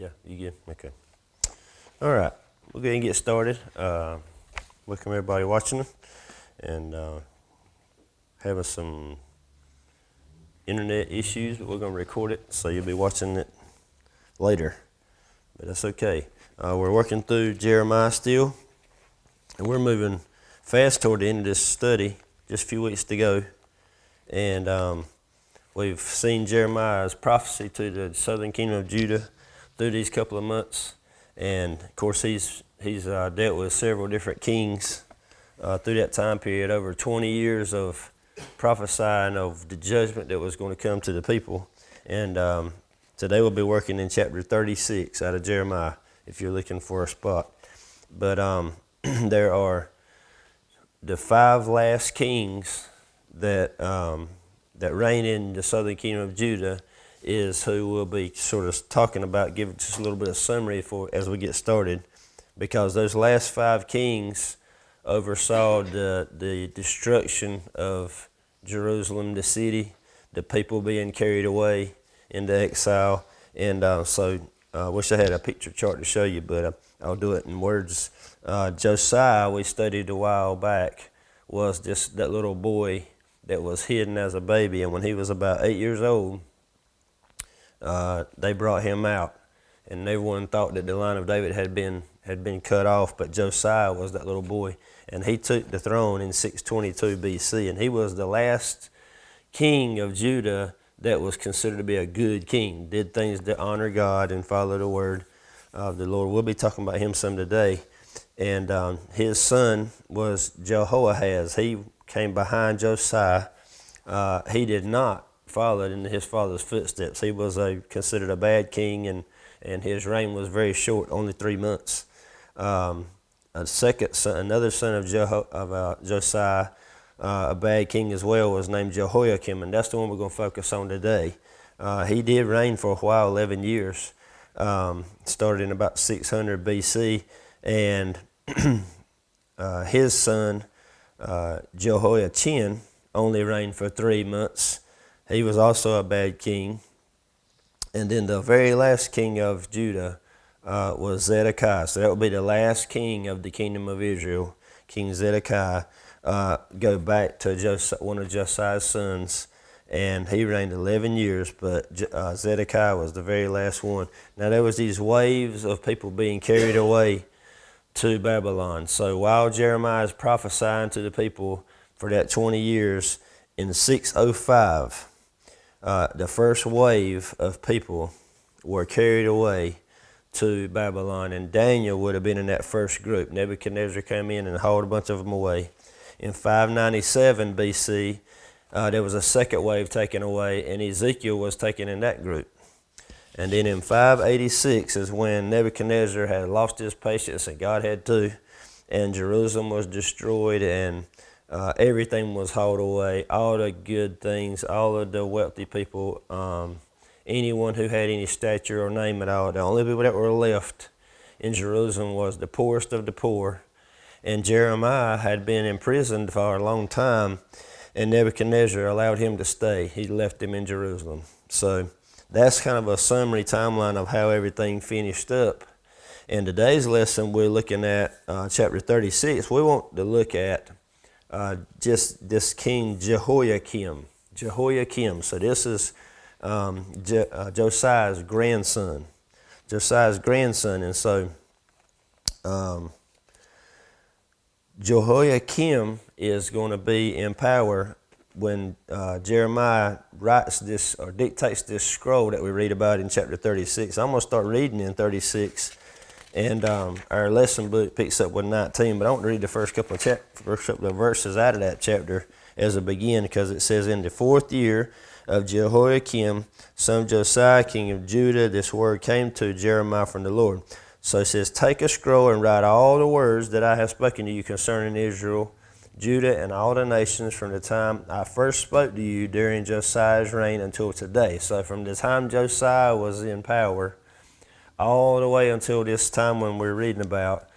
Yeah, you good? Okay. All right, we'll go ahead and get started. Welcome everybody watching and having some internet issues, but we're going to record it, so you'll be watching it later. But that's okay. We're working through Jeremiah still, and we're moving fast toward the end of this study, just a few weeks to go. And we've seen Jeremiah's prophecy to the southern kingdom of Judah through these couple of months. And of course, he's dealt with several different kings through that time period, over 20 years of prophesying of the judgment that was going to come to the people. And today we'll be working in chapter 36 out of Jeremiah, if you're looking for a spot. But there are the 5 last kings that reign in the southern kingdom of Judah is who we'll be sort of talking about, giving just a little bit of summary for as we get started, because those last 5 kings oversaw the destruction of Jerusalem, the city, the people being carried away into exile. And so I wish I had a picture chart to show you, but I'll do it in words. Josiah, we studied a while back, was just that little boy that was hidden as a baby, and when he was about 8 years old, they brought him out, and everyone thought that the line of David had been cut off, but Josiah was that little boy, and he took the throne in 622 BC, and he was the last king of Judah that was considered to be a good king, did things that honor God and follow the word of the Lord. We'll be talking about him some today. And his son was Jehoahaz. He came behind Josiah. He did not follow in his father's footsteps. He was considered a bad king, and his reign was very short, only 3 months. Another son of Josiah, a bad king as well, was named Jehoiakim, and that's the one we're going to focus on today. He did reign for a while, 11 years, started in about 600 BC, and his son, Jehoiachin, only reigned for 3 months. He was also a bad king. And then the very last king of Judah was Zedekiah. So that would be the last king of the kingdom of Israel, King Zedekiah. Go back to one of Josiah's sons, and he reigned 11 years, but Zedekiah was the very last one. Now there was these waves of people being carried away to Babylon. So while Jeremiah is prophesying to the people for that 20 years, in 605, the first wave of people were carried away to Babylon, and Daniel would have been in that first group. Nebuchadnezzar came in and hauled a bunch of them away. In 597 BC, there was a second wave taken away, and Ezekiel was taken in that group. And then in 586 is when Nebuchadnezzar had lost his patience, and God had too, and Jerusalem was destroyed, and everything was hauled away, all the good things, all of the wealthy people, anyone who had any stature or name at all. The only people that were left in Jerusalem was the poorest of the poor. And Jeremiah had been imprisoned for a long time, and Nebuchadnezzar allowed him to stay. He left him in Jerusalem. So that's kind of a summary timeline of how everything finished up. In today's lesson, we're looking at chapter 36. We want to look at just this king Jehoiakim. So this is Josiah's grandson. And so Jehoiakim is going to be in power when Jeremiah writes this or dictates this scroll that we read about in chapter 36. I'm going to start reading in 36, and our lesson book picks up with 19, but I want to read the first couple of verses out of that chapter as a begin, because it says, in the 4th year of Jehoiakim, son of Josiah, king of Judah, this word came to Jeremiah from the Lord. So it says, take a scroll and write all the words that I have spoken to you concerning Israel, Judah, and all the nations from the time I first spoke to you during Josiah's reign until today. So from the time Josiah was in power all the way until this time when we're reading about,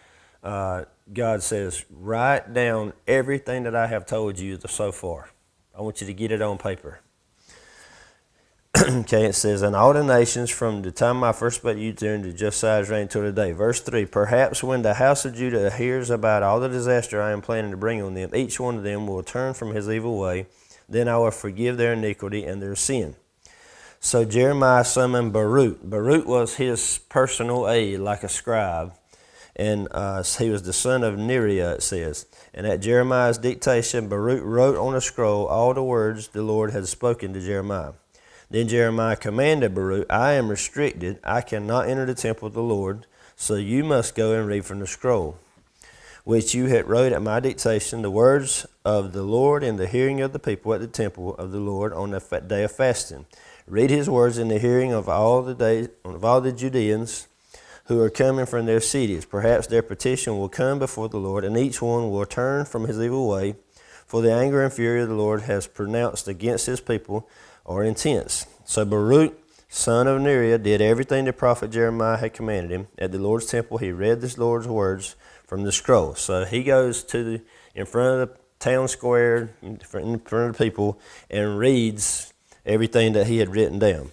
God says, write down everything that I have told you so far. I want you to get it on paper. Okay, it says, "And all the nations from the time I first put you there into Josiah's reign till today." Verse 3, "Perhaps when the house of Judah hears about all the disaster I am planning to bring on them, each one of them will turn from his evil way. Then I will forgive their iniquity and their sin." So Jeremiah summoned Baruch. Baruch was his personal aide, like a scribe. And he was the son of Neriah, it says. And at Jeremiah's dictation, Baruch wrote on a scroll all the words the Lord had spoken to Jeremiah. Then Jeremiah commanded Baruch, "I am restricted. I cannot enter the temple of the Lord, so you must go and read from the scroll, which you had wrote at my dictation, the words of the Lord in the hearing of the people at the temple of the Lord on the day of fasting. Read his words in the hearing of all the Judeans who are coming from their cities. Perhaps their petition will come before the Lord, and each one will turn from his evil way, for the anger and fury of the Lord has pronounced against his people are intense." So Baruch, son of Neriah, did everything the prophet Jeremiah had commanded him. At the Lord's temple, he read the Lord's words from the scroll. So he goes in front of the town square, in front of the people, and reads everything that he had written down.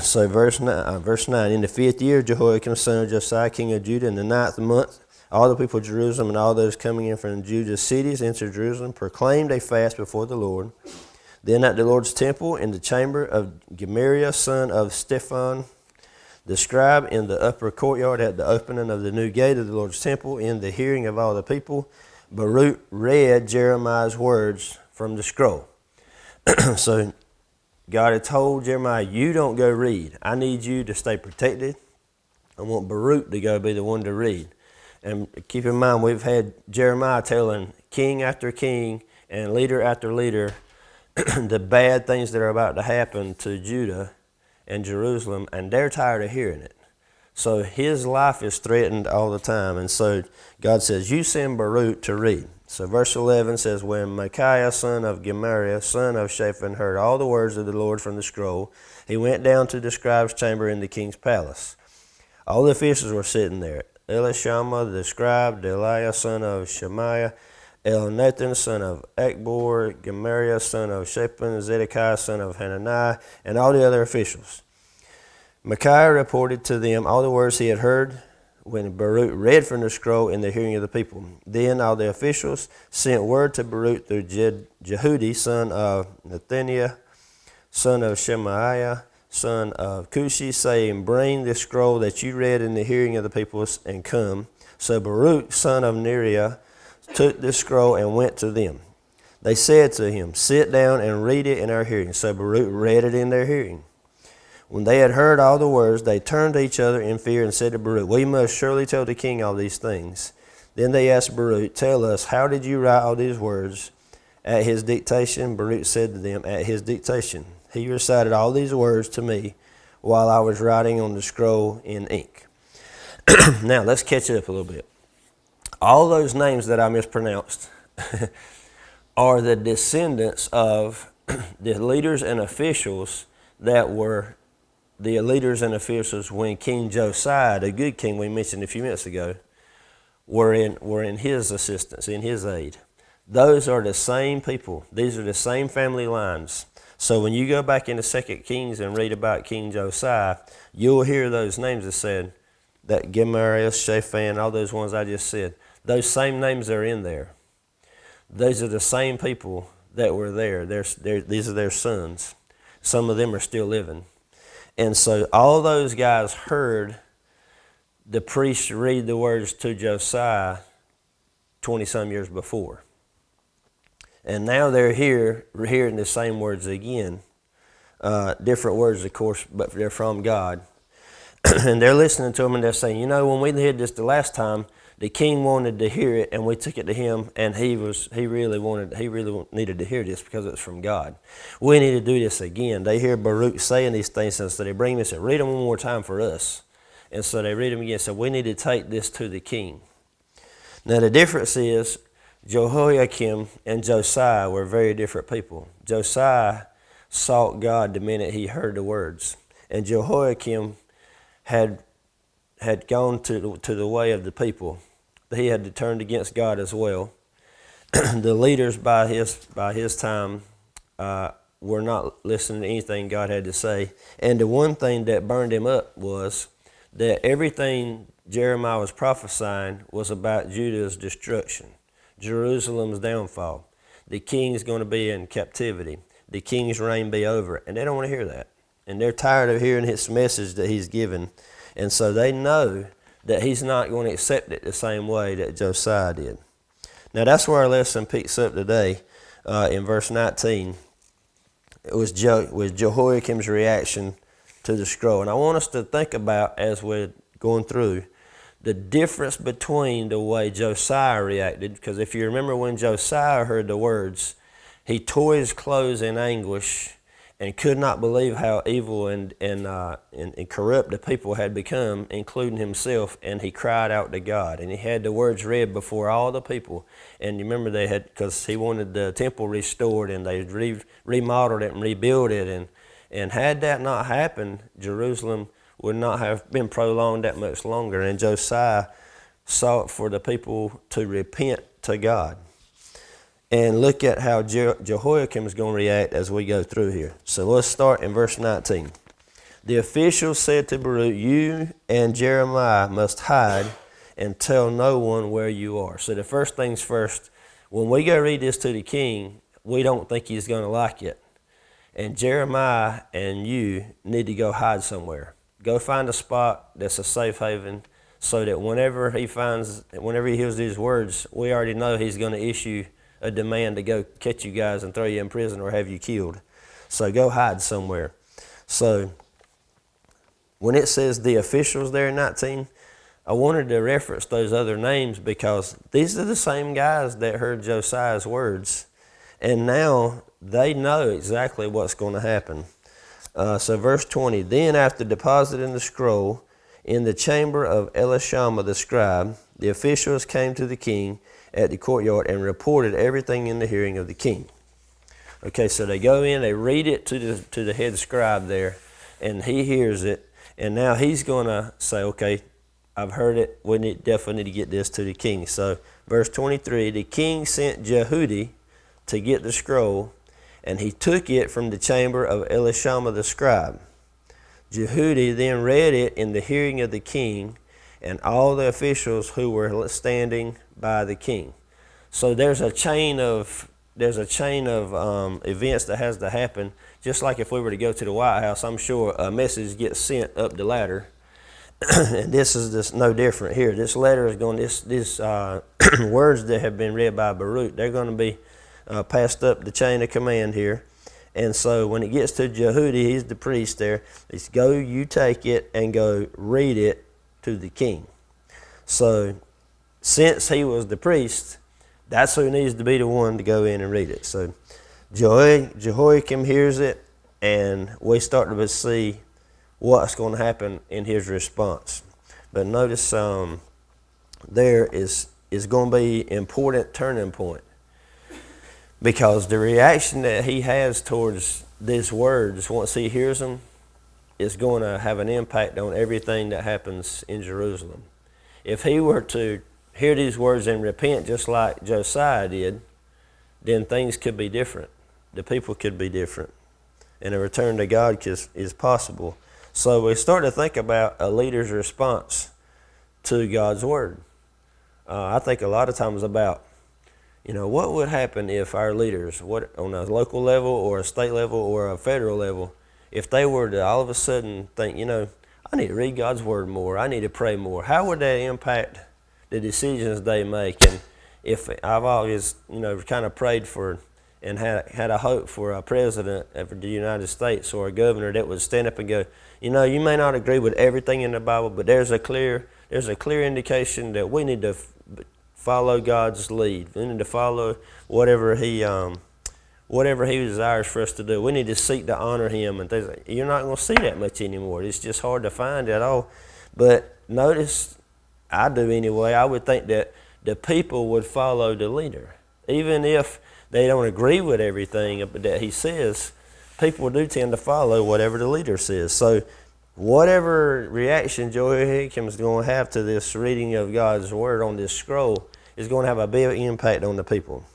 So verse 9, "In the 5th year, Jehoiakim, son of Josiah, king of Judah, in the 9th month, all the people of Jerusalem and all those coming in from Judah's cities entered Jerusalem, proclaimed a fast before the Lord. Then at the Lord's temple, in the chamber of Gemariah, son of Stephan, the scribe, in the upper courtyard at the opening of the new gate of the Lord's temple, in the hearing of all the people, Baruch read Jeremiah's words from the scroll." So God had told Jeremiah, "You don't go read. I need you to stay protected. I want Baruch to go be the one to read." And keep in mind, we've had Jeremiah telling king after king and leader after leader the bad things that are about to happen to Judah and Jerusalem, and they're tired of hearing it. So his life is threatened all the time. And so God says, "You send Baruch to read." So verse 11 says, "When Micaiah, son of Gemariah, son of Shaphan, heard all the words of the Lord from the scroll, he went down to the scribe's chamber in the king's palace. All the officials were sitting there. Elishama the scribe, Delaiah, son of Shemaiah, Elnathan, son of Akbor, Gemariah, son of Shaphan, Zedekiah, son of Hananiah, and all the other officials. Micaiah reported to them all the words he had heard when Baruch read from the scroll in the hearing of the people. Then all the officials sent word to Baruch through Jehudi, son of Nethaniah, son of Shemaiah, son of Cushi, saying, "Bring this scroll that you read in the hearing of the people and come." So Baruch, son of Neriah, took this scroll and went to them. They said to him, "Sit down and read it in our hearing." So Baruch read it in their hearing. When they had heard all the words, they turned to each other in fear and said to Baruch, "We must surely tell the king all these things." Then they asked Baruch, "Tell us, how did you write all these words at his dictation?" Baruch said to them, "At his dictation. He recited all these words to me while I was writing on the scroll in ink." Now, let's catch it up a little bit. All those names that I mispronounced are the descendants of the leaders and officials that were the leaders and officials when King Josiah, the good king we mentioned a few minutes ago, were in his assistance, in his aid. Those are the same people. These are the same family lines. So when you go back into 2 Kings and read about King Josiah, you'll hear those names that said, that Gemariah, Shaphan, all those ones I just said. Those same names are in there. Those are the same people that were there. These are their sons. Some of them are still living. And so all those guys heard the priest read the words to Josiah 20-some years before. And now they're hearing the same words again. Different words, of course, but they're from God. And they're listening to them and they're saying, "You know, when we did this the last time, the king wanted to hear it and we took it to him, and he really needed to hear this because it was from God. We need to do this again." They hear Baruch saying these things, and so they bring this and read them one more time for us. And so they read them again. So we need to take this to the king. Now the difference is Jehoiakim and Josiah were very different people. Josiah sought God the minute he heard the words, and Jehoiakim had gone to the way of the people. He had turned against God as well. The leaders by his time were not listening to anything God had to say. And the one thing that burned him up was that everything Jeremiah was prophesying was about Judah's destruction, Jerusalem's downfall. The king's going to be in captivity. The king's reign be over. And they don't want to hear that. And they're tired of hearing his message that he's given. And so they know that he's not going to accept it the same way that Josiah did. Now that's where our lesson picks up today in verse 19. It was Jehoiakim's reaction to the scroll. And I want us to think about, as we're going through, the difference between the way Josiah reacted. Because if you remember when Josiah heard the words, he tore his clothes in anguish and could not believe how evil and corrupt the people had become, including himself, and he cried out to God. And he had the words read before all the people. And you remember they had, because he wanted the temple restored, and they remodeled it and rebuilt it. And had that not happened, Jerusalem would not have been prolonged that much longer. And Josiah sought for the people to repent to God. And look at how Jehoiakim is going to react as we go through here. So let's start in verse 19. The officials said to Baruch, "You and Jeremiah must hide and tell no one where you are." So the first things first, when we go read this to the king, we don't think he's going to like it. And Jeremiah and you need to go hide somewhere. Go find a spot that's a safe haven, so that whenever he hears these words, we already know he's going to issue a demand to go catch you guys and throw you in prison or have you killed. So go hide somewhere. So when it says the officials there in 19, I wanted to reference those other names because these are the same guys that heard Josiah's words. And now they know exactly what's going to happen. So verse 20, then after depositing the scroll in the chamber of Elishama the scribe, the officials came to the king at the courtyard and reported everything in the hearing of the king. Okay, so they go in, they read it to the head scribe there, and he hears it, and now he's going to say, okay, I've heard it, we definitely need to get this to the king. So verse 23, the king sent Jehudi to get the scroll, and he took it from the chamber of Elishama the scribe. Jehudi then read it in the hearing of the king and all the officials who were standing by the king. So there's a chain of events that has to happen. Just like if we were to go to the White House, I'm sure a message gets sent up the ladder. And this is just no different here. This letter is going, this words that have been read by Baruch, they're going to be passed up the chain of command here. And so when it gets to Jehudi, he's the priest there. It's go, you take it and go read it to the king. So since he was the priest, that's who needs to be the one to go in and read it. So Jehoiakim hears it, and we start to see what's going to happen in his response. But notice there is going to be an important turning point, because the reaction that he has towards these words, once he hears them, is going to have an impact on everything that happens in Jerusalem. If he were to hear these words and repent just like Josiah did, then things could be different. The people could be different. And a return to God is possible. So we start to think about a leader's response to God's word. I think a lot of times about, what would happen if our leaders, on a local level or a state level or a federal level, if they were to all of a sudden think, I need to read God's word more, I need to pray more. How would that impact the decisions they make? And if I've always, kind of prayed for and had a hope for a president of the United States or a governor that would stand up and go, you may not agree with everything in the Bible, but there's a clear indication that we need to follow God's lead. We need to follow whatever He desires for us to do. We need to seek to honor Him and things. You're not going to see that much anymore. It's just hard to find at all. But notice, I do anyway, I would think that the people would follow the leader. Even if they don't agree with everything that he says, people do tend to follow whatever the leader says. So whatever reaction Jehoiakim is going to have to this reading of God's word on this scroll is going to have a big impact on the people.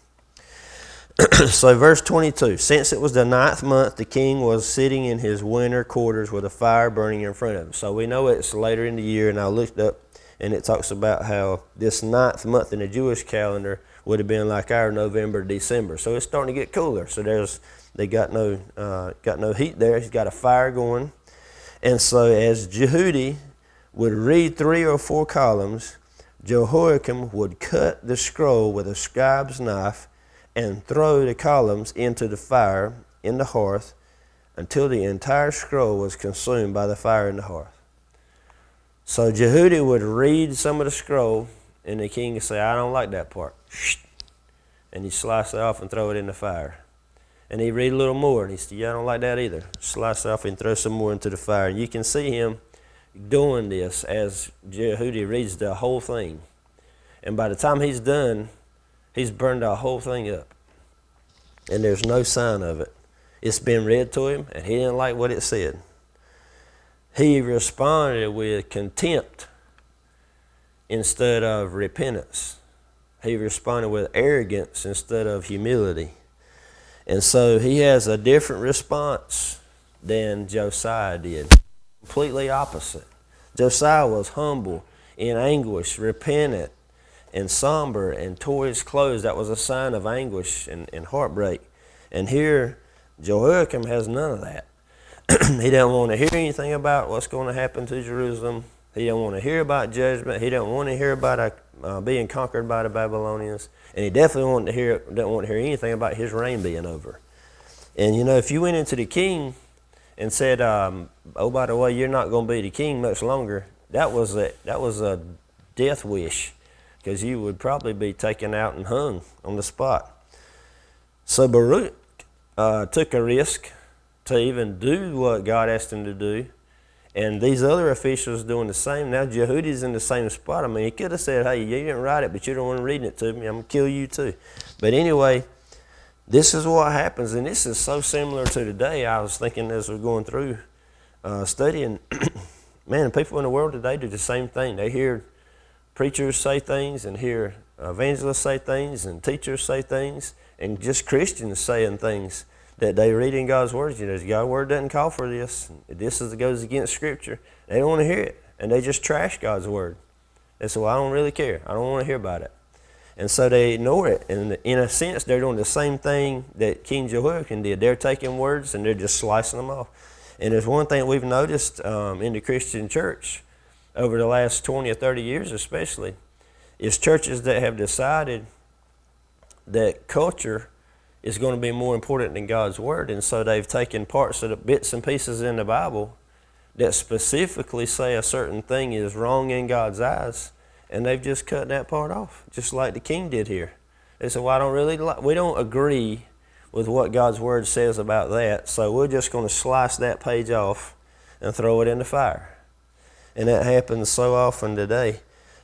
So verse 22, since it was the 9th month, the king was sitting in his winter quarters with a fire burning in front of him. So we know it's later in the year, and I looked up, and it talks about how this 9th month in the Jewish calendar would have been like our November, December. So it's starting to get cooler. So they got no heat there. He's got a fire going. And so as Jehudi would read 3 or 4 columns, Jehoiakim would cut the scroll with a scribe's knife and throw the columns into the fire in the hearth until the entire scroll was consumed by the fire in the hearth. So Jehudi would read some of the scroll, and the king would say, I don't like that part. And he'd slice it off and throw it in the fire. And he'd read a little more, and he'd say, yeah, I don't like that either. Slice it off and throw some more into the fire. And you can see him doing this as Jehudi reads the whole thing. And by the time he's done, he's burned the whole thing up. And there's no sign of it. It's been read to him, and he didn't like what it said. He responded with contempt instead of repentance. He responded with arrogance instead of humility. And so he has a different response than Josiah did. Completely opposite. Josiah was humble, in anguish, repentant, and somber, and tore his clothes. That was a sign of anguish and heartbreak. And here, Jehoiakim has none of that. He doesn't want to hear anything about what's going to happen to Jerusalem. He don't want to hear about judgment. He don't want to hear about being conquered by the Babylonians. And he definitely don't want to hear anything about his reign being over. And you know, if you went into the king and said, oh, by the way, you're not going to be the king much longer, that was a death wish, because you would probably be taken out and hung on the spot. So Baruch took a risk to even do what God asked him to do. And these other officials doing the same. Now Jehudi's in the same spot. I mean, he could have said, hey, you didn't write it, but you're the one reading it to me. I'm going to kill you too. But anyway, this is what happens. And this is so similar to today. I was thinking as we're going through studying, man, people in the world today do the same thing. They hear preachers say things and hear evangelists say things and teachers say things and just Christians saying things that they read in God's Word. You know, God's Word doesn't call for this. This goes against Scripture. They don't want to hear it, and they just trash God's Word. They say, well, I don't really care. I don't want to hear about it. And so they ignore it. And in a sense, they're doing the same thing that King Jehoiakim did. They're taking words, and they're just slicing them off. And there's one thing we've noticed in the Christian church over the last 20 or 30 years especially, is churches that have decided that culture is going to be more important than God's Word. And so they've taken parts of the bits and pieces in the Bible that specifically say a certain thing is wrong in God's eyes, and they've just cut that part off, just like the king did here. They said, well, we don't agree with what God's Word says about that, so we're just going to slice that page off and throw it in the fire. And that happens so often today.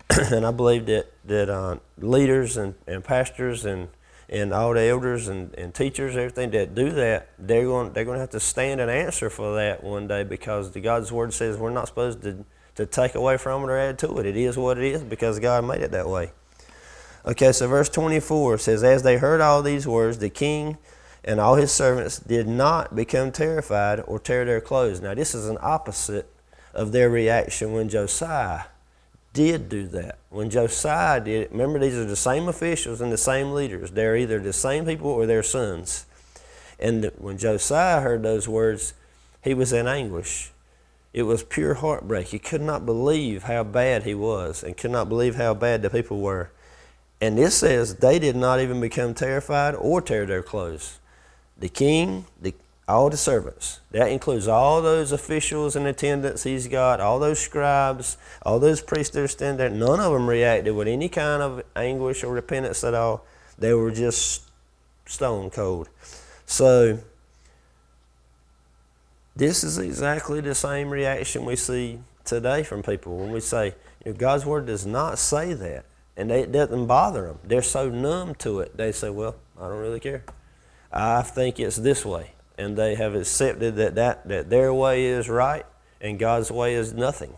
And I believe that leaders and pastors and all the elders and teachers, everything that do that, they're going to have to stand and answer for that one day, because God's Word says we're not supposed to take away from it or add to it. It is what it is because God made it that way. Okay, so verse 24 says, as they heard all these words, the king and all his servants did not become terrified or tear their clothes. Now this is an opposite of their reaction when Josiah did do that. When Josiah did it, remember, these are the same officials and the same leaders. They're either the same people or their sons. And when Josiah heard those words, he was in anguish. It was pure heartbreak. He could not believe how bad he was and could not believe how bad the people were. And this says they did not even become terrified or tear their clothes. The king, all the servants, that includes all those officials in attendance he's got, all those scribes, all those priests that are standing there, none of them reacted with any kind of anguish or repentance at all. They were just stone cold. So this is exactly the same reaction we see today from people when we say, God's Word does not say that. And it doesn't bother them. They're so numb to it. They say, well, I don't really care. I think it's this way. And they have accepted that their way is right and God's way is nothing.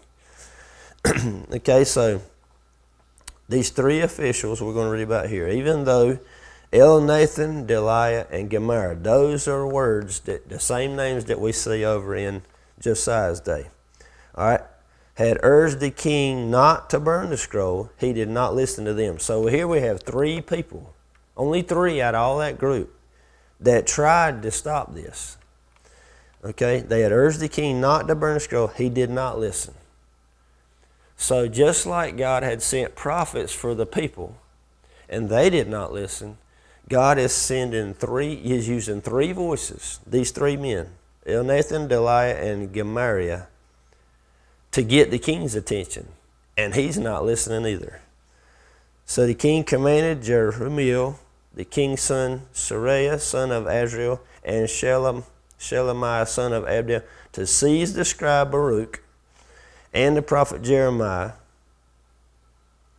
Okay, so these three officials we're going to read about here, even though Elnathan, Deliah, and Gemariah. Those are words, the same names that we see over in Josiah's day. All right. Had urged the king not to burn the scroll, he did not listen to them. So here we have 3 people, only 3 out of all that group, that tried to stop this. Okay, they had urged the king not to burn the scroll, he did not listen. So just like God had sent prophets for the people, and they did not listen, God is using 3 voices, these 3 men, Elnathan, Deliah, and Gemariah, to get the king's attention, and he's not listening either. So the king commanded Jerahmeel, the king's son, Seraiah, son of Azriel, and Shelemiah, son of Abdel, to seize the scribe Baruch and the prophet Jeremiah.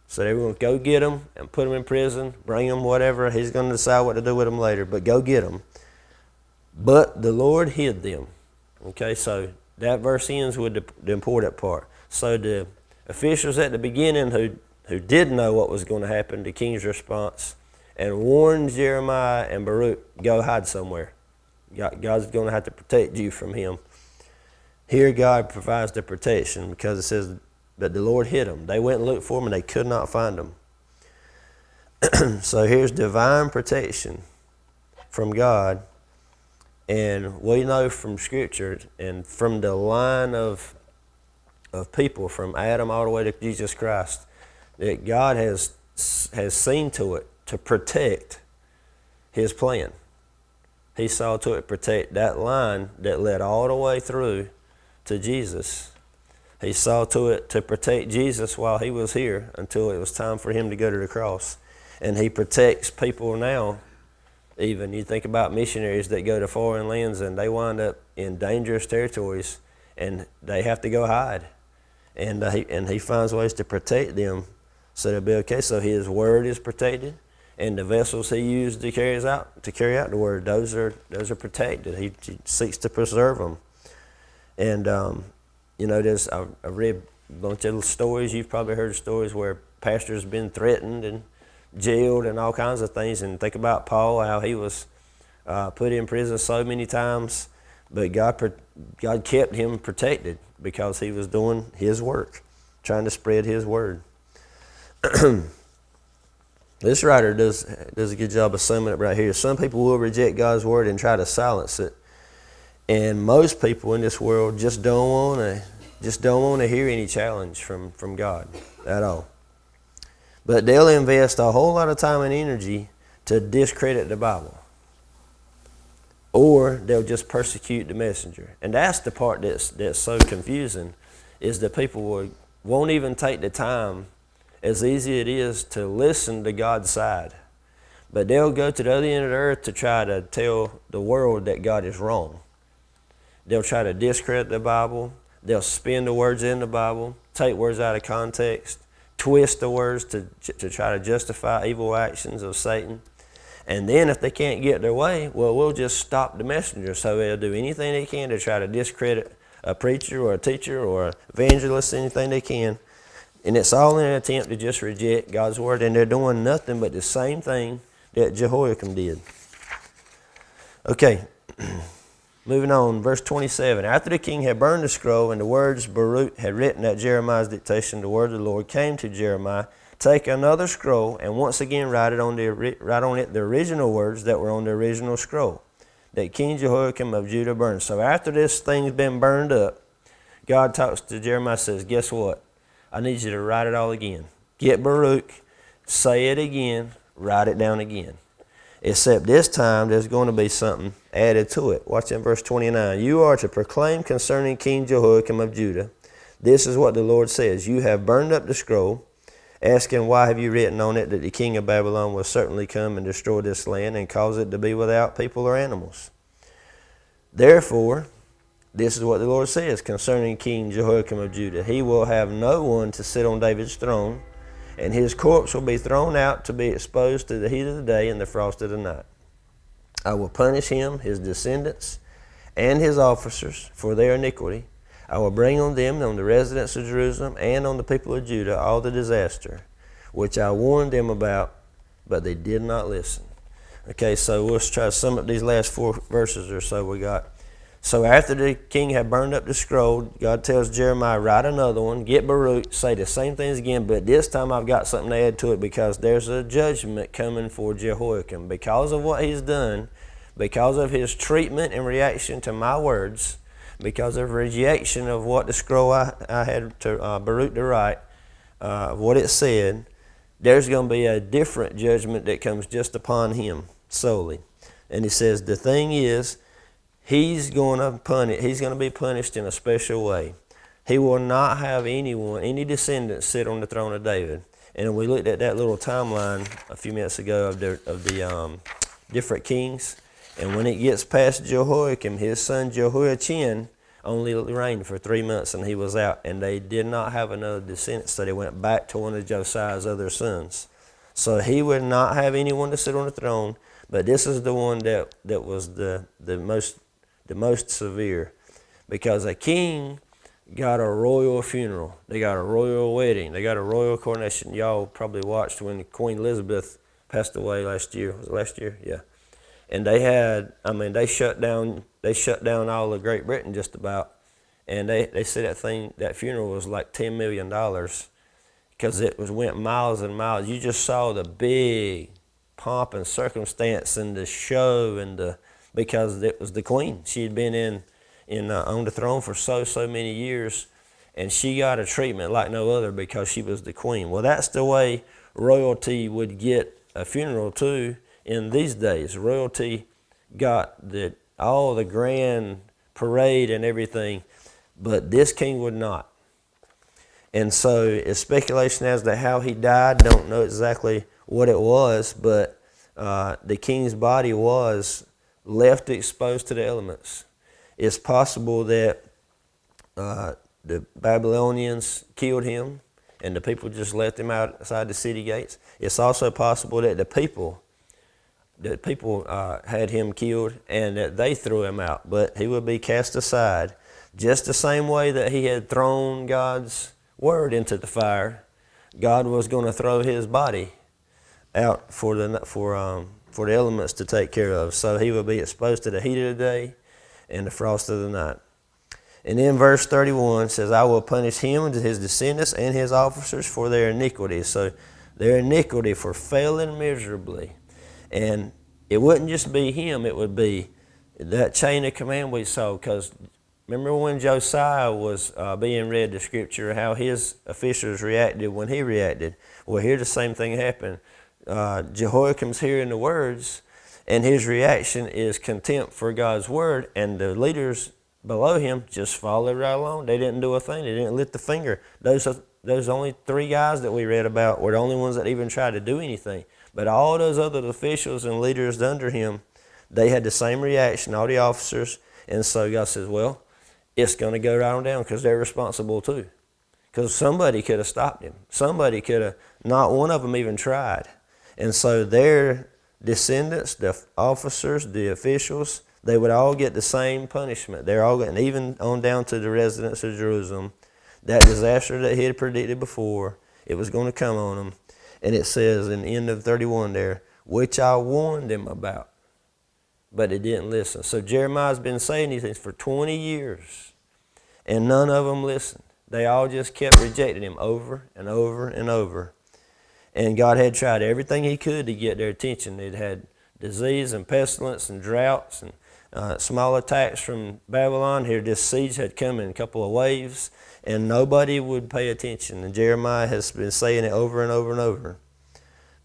So they were going to go get them and put them in prison, bring them, whatever. He's going to decide what to do with them later, but go get them. But the Lord hid them. Okay, so that verse ends with the important part. So the officials at the beginning who did know what was going to happen, the king's response, and warned Jeremiah and Baruch, go hide somewhere. God's going to have to protect you from him. Here God provides the protection because it says that the Lord hid them. They went and looked for them and they could not find them. So here's divine protection from God. And we know from Scripture and from the line of people from Adam all the way to Jesus Christ that God has seen to it to protect his plan. He saw to it protect that line that led all the way through to Jesus. He saw to it to protect Jesus while he was here until it was time for him to go to the cross. And he protects people now. Even you think about missionaries that go to foreign lands and they wind up in dangerous territories and they have to go hide. And he finds ways to protect them so they'll be okay. So his word is protected, and the vessels he used to carry out the word, those are protected. He seeks to preserve them. And I read a bunch of stories. You've probably heard of stories where pastors have been threatened and jailed and all kinds of things. And think about Paul, how he was put in prison so many times, but God kept him protected because he was doing his work, trying to spread his word. This writer does a good job of summing it right here. Some people will reject God's word and try to silence it, and most people in this world just don't want to hear any challenge from God at all. But they'll invest a whole lot of time and energy to discredit the Bible, or they'll just persecute the messenger. And that's the part that's so confusing, is that people won't even take the time, as easy it is to listen to God's side, but they'll go to the other end of the earth to try to tell the world that God is wrong. They'll try to discredit the Bible. They'll spin the words in the Bible, take words out of context, twist the words to try to justify evil actions of Satan. And then if they can't get their way, well, we'll just stop the messenger. So they'll do anything they can to try to discredit a preacher or a teacher or an evangelist, anything they can. And it's all in an attempt to just reject God's word. And they're doing nothing but the same thing that Jehoiakim did. Okay, moving on, verse 27. After the king had burned the scroll and the words Baruch had written at Jeremiah's dictation, the word of the Lord came to Jeremiah, take another scroll and once again write on it the original words that were on the original scroll that King Jehoiakim of Judah burned. So after this thing's been burned up, God talks to Jeremiah, says, guess what? I need you to write it all again. Get Baruch, say it again, write it down again. Except this time there's going to be something added to it. Watch in verse 29. You are to proclaim concerning King Jehoiakim of Judah. This is what the Lord says. You have burned up the scroll, asking why have you written on it that the king of Babylon will certainly come and destroy this land and cause it to be without people or animals. Therefore, this is what the Lord says concerning King Jehoiakim of Judah. He will have no one to sit on David's throne, and his corpse will be thrown out to be exposed to the heat of the day and the frost of the night. I will punish him, his descendants, and his officers for their iniquity. I will bring on them, on the residents of Jerusalem, and on the people of Judah, all the disaster, which I warned them about, but they did not listen. Okay, so we'll try to sum up these last 4 verses or so we got. So after the king had burned up the scroll, God tells Jeremiah, write another one, get Baruch, say the same things again, but this time I've got something to add to it because there's a judgment coming for Jehoiakim. Because of what he's done, because of his treatment and reaction to my words, because of rejection of what the scroll I had to Baruch to write, what it said, there's going to be a different judgment that comes just upon him solely. And he says, the thing is, he's going to be punished in a special way. He will not have any descendants sit on the throne of David. And we looked at that little timeline a few minutes ago of the different kings. And when it gets past Jehoiakim, his son Jehoiachin only reigned for 3 months and he was out. And they did not have another descendant, so they went back to one of Josiah's other sons. So he would not have anyone to sit on the throne, but this is the one that was the most severe. Because a king got a royal funeral. They got a royal wedding. They got a royal coronation. Y'all probably watched when Queen Elizabeth passed away last year. Was it last year? Yeah. And they shut down all of Great Britain just about. And they said that funeral was like $10 million because it went miles and miles. You just saw the big pomp and circumstance and the show because it was the queen. She had been on the throne for so many years, and she got a treatment like no other because she was the queen. Well, that's the way royalty would get a funeral too in these days. Royalty got all the grand parade and everything, but this king would not. And so it's speculation as to how he died. Don't know exactly what it was, but the king's body was left exposed to the elements. It's possible that the Babylonians killed him and the people just left him outside the city gates. It's also possible that the people had him killed and that they threw him out, but he would be cast aside just the same way that he had thrown God's word into the fire. God was going to throw his body out for the elements to take care of. So he would be exposed to the heat of the day and the frost of the night. And then verse 31 says, I will punish him and his descendants and his officers for their iniquity. So their iniquity for failing miserably. And it wouldn't just be him, it would be that chain of command we saw. Because remember when Josiah was being read the scripture, how his officials reacted when he reacted. Well, here the same thing happened. Jehoiakim's hearing the words, and his reaction is contempt for God's word, and the leaders below him just followed right along. They didn't do a thing. They didn't lift a finger. Those only 3 guys that we read about were the only ones that even tried to do anything. But all those other officials and leaders under him, they had the same reaction, all the officers. And so God says, well, it's going to go right on down because they're responsible too. Because somebody could have stopped him. Somebody could have, not one of them even tried. And so their descendants, the officers, the officials, they would all get the same punishment. They're all getting, even on down to the residents of Jerusalem, that disaster that he had predicted before, it was going to come on them. And it says in the end of 31 there, which I warned them about, but they didn't listen. So Jeremiah's been saying these things for 20 years, and none of them listened. They all just kept rejecting him over and over and over. And God had tried everything he could to get their attention. They'd had disease and pestilence and droughts and small attacks from Babylon. Here this siege had come in a couple of waves, and nobody would pay attention. And Jeremiah has been saying it over and over and over.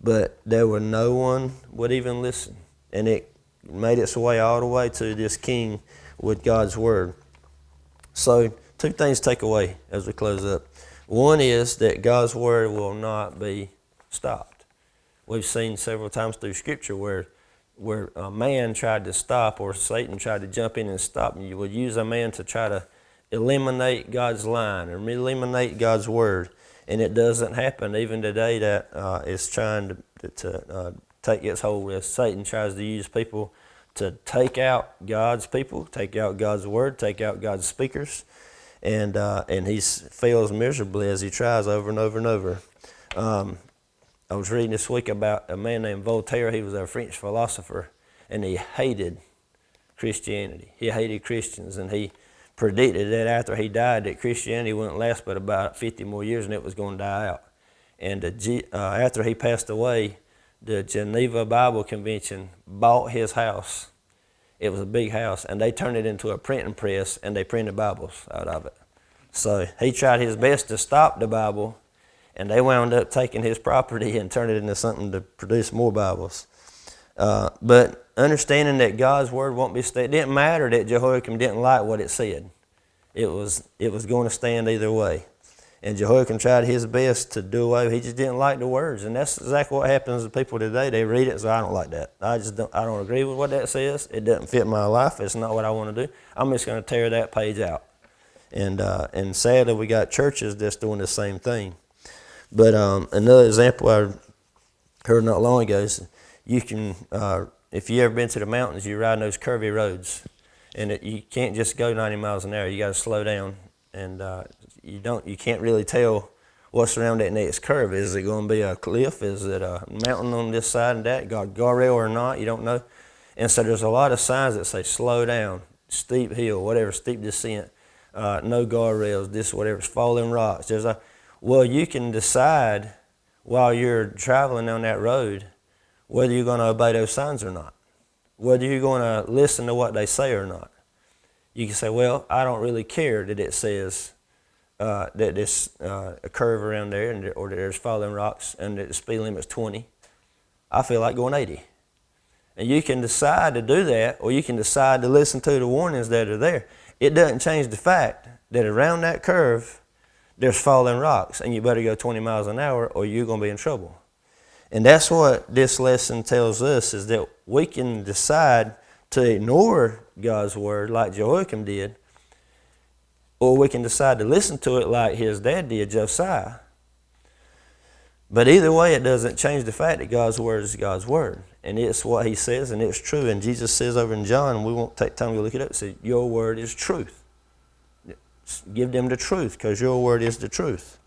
But there were no one would even listen. And it made its way all the way to this king with God's word. So 2 things to take away as we close up. One is that God's word will not be stopped. We've seen several times through Scripture where a man tried to stop, or Satan tried to jump in and stop. You would use a man to try to eliminate God's line or eliminate God's word, and it doesn't happen. Even today, that is trying to take its hold as Satan tries to use people to take out God's people, take out God's word, take out God's speakers, and he fails miserably as he tries over and over and over. I was reading this week about a man named Voltaire. He was a French philosopher, and he hated Christianity. He hated Christians, and he predicted that after he died that Christianity wouldn't last but about 50 more years and it was going to die out. And after he passed away, the Geneva Bible Convention bought his house. It was a big house, and they turned it into a printing press, and they printed Bibles out of it. So he tried his best to stop the Bible, and they wound up taking his property and turning it into something to produce more Bibles. But understanding that God's word won't be it didn't matter that Jehoiakim didn't like what it said. It was going to stand either way. And Jehoiakim tried his best to do away. He just didn't like the words, and that's exactly what happens to people today. They read it and say, I don't like that. I don't agree with what that says. It doesn't fit my life. It's not what I want to do. I'm just going to tear that page out. And sadly, we got churches that's doing the same thing. But another example I heard not long ago is you can, if you ever been to the mountains, you ride those curvy roads, and you can't just go 90 miles an hour. You got to slow down, and you can't really tell what's around that next curve. Is it going to be a cliff? Is it a mountain on this side and that? Got a guardrail or not? You don't know. And so there's a lot of signs that say slow down, steep hill, whatever, steep descent, no guardrails, this whatever's falling rocks. Well, you can decide while you're traveling on that road whether you're going to obey those signs or not, whether you're going to listen to what they say or not. You can say, well, I don't really care that it says that there's a curve around there or that there's falling rocks and that the speed limit's 20. I feel like going 80. And you can decide to do that, or you can decide to listen to the warnings that are there. It doesn't change the fact that around that curve there's falling rocks, and you better go 20 miles an hour or you're going to be in trouble. And that's what this lesson tells us, is that we can decide to ignore God's word like Jehoiakim did, or we can decide to listen to it like his dad did, Josiah. But either way, it doesn't change the fact that God's word is God's word. And it's what he says, and it's true. And Jesus says over in John, we won't take time to look it up, it says, your word is truth. Give them the truth, because your word is the truth.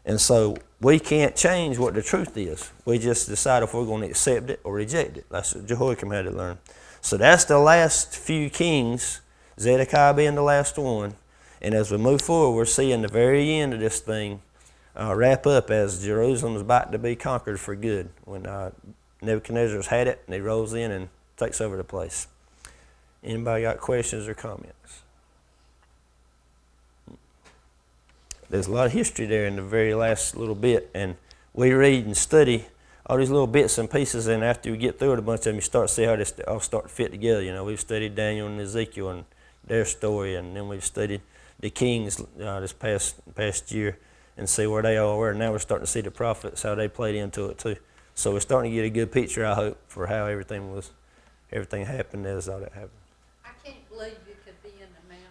And so we can't change what the truth is. We just decide if we're going to accept it or reject it. That's what Jehoiakim had to learn. So that's the last few kings, Zedekiah being the last one. And as we move forward, we're seeing the very end of this thing wrap up as Jerusalem is about to be conquered for good, when Nebuchadnezzar's had it and he rolls in and takes over the place. Anybody got questions or comments? There's a lot of history there in the very last little bit, and we read and study all these little bits and pieces, and after you get through it, a bunch of them, you start to see how they all start to fit together. You know, we've studied Daniel and Ezekiel and their story, and then we've studied the kings this past year and see where they all were. And now we're starting to see the prophets, how they played into it too. So we're starting to get a good picture, I hope, for how everything happened as all that happened. I can't believe you could be in the mountains